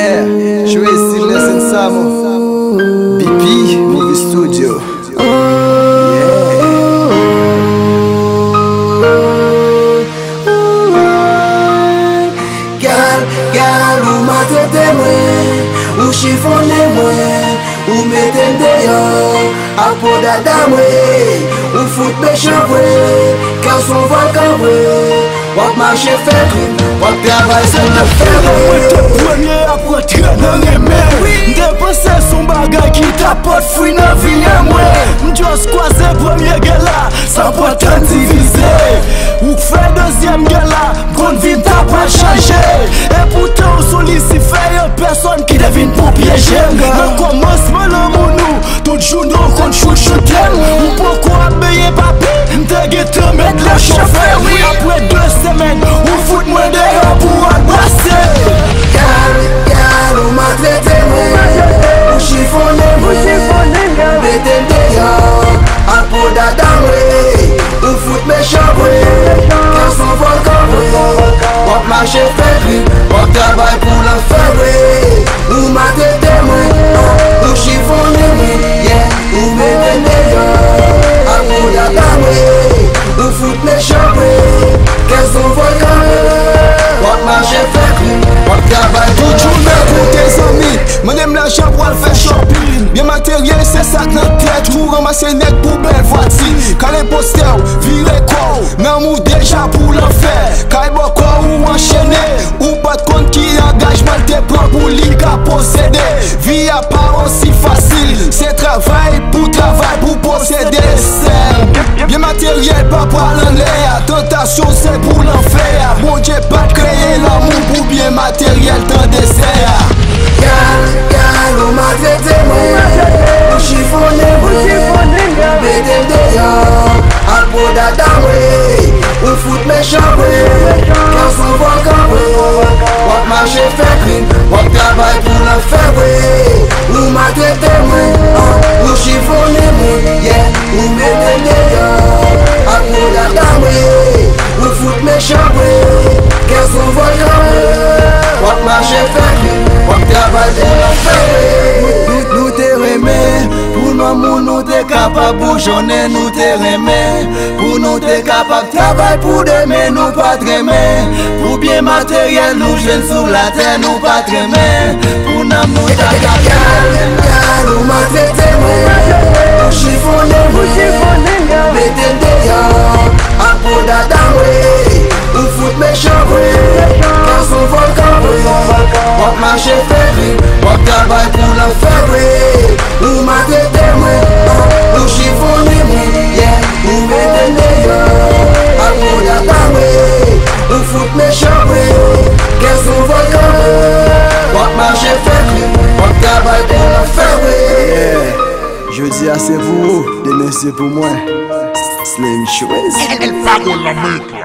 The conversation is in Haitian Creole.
Yeah, Tracy Lesson Samo BP Movie Studio. Gal, ou matete mwen, ou chiffonne mwen, ou mette dehors, a po dada mwen, ou foute méchant mwen, car son volcan mwen, wap marche fè crime, wap travay son affaire mwen. Mwen te premier apre nan remè, depensè son bagay ki tapote fwi nan vilye mwen. M'jos kwaze premier gala, sa potan divize, ou fè deuxième gala, kon vin ta pa chanje. Et pourtant ou sollicifè yon person ki devine pou piéger. Nan komansman nan mounou, tout jounou kon chouchouten. Ou poko abeye papi, m'te gete met le chauffeur. Apre 2 semaines, ou foute mwen dehors pou adbrase. Gal, ou matrete mwen, ou chiffonne mwen, mette dehors, a po dada mwen, ou foute méchant mwen, car son volcan mwen, wap marche fè crime, wap travay pou l'enfer mwen. Ou matrete mwen, ou chiffonne mwen, ou mette dehors, a po dada mwen, ou foute méchant mwen, car son volcan mwen, wap marche fè crime, wap travay pou l'enfer mwen. Tes amis, m'aime l'argent pour le faire shopping. Bien matériel, c'est ça que notre tête. Ou ramasser net pour belle voiture. Quand les posters, virez quoi, nan mou déjà pour l'enfer. Quand il quoi ou enchaîné, ou pas de compte qui engage mal tes plans pour l'île qu'à posséder. Vie à pas aussi facile, c'est travail pour posséder. Bien matériel, pas pour l'air. Tentation, c'est pour l'enfer. Bon Dieu, pas de créer l'amour pour bien matériel, tant dessert. Gal, ou matrete mwen, ou chiffonne mwen, mette dehors, a po dada mwen, ou foute méchant mwen, car son volcan mwen, wap marche fè crime, wap travay pou l'enfer mwen. Ou matrete mwen, ou chiffonne mwen, ou mette dehors, a po dada mwen, ou foute méchant mwen, car son volcan mwen, wap marche fè crime, wap travay pou l'enfer mwen. Nou te remè, pou nou nou te kapab boujone, nou te remè, pou nou te kapab travay pou demè, nou pa tremè, pou bien matériel nou jwen sou la terre, nou pa tremè, pou nam nou ta kapab. Gal, ou matrete mwen, ou chiffonne mwen, mette dehors, a po dada mwen, ou foute méchant mwen, car son volcan mwen, wap marche fè crime, wap travay pou l'enfer mwen. Ou matrete mwen, ou chiffonne mwen, ou mette dehors, a po dada mwen, ou foute méchant mwen, car son volcan mwen, wap marche fè crime, wap travay pou l'enfer mwen. Je dis assez pour vous, demain c'est pour moi. Slim Tracy. El pago en la mezcla.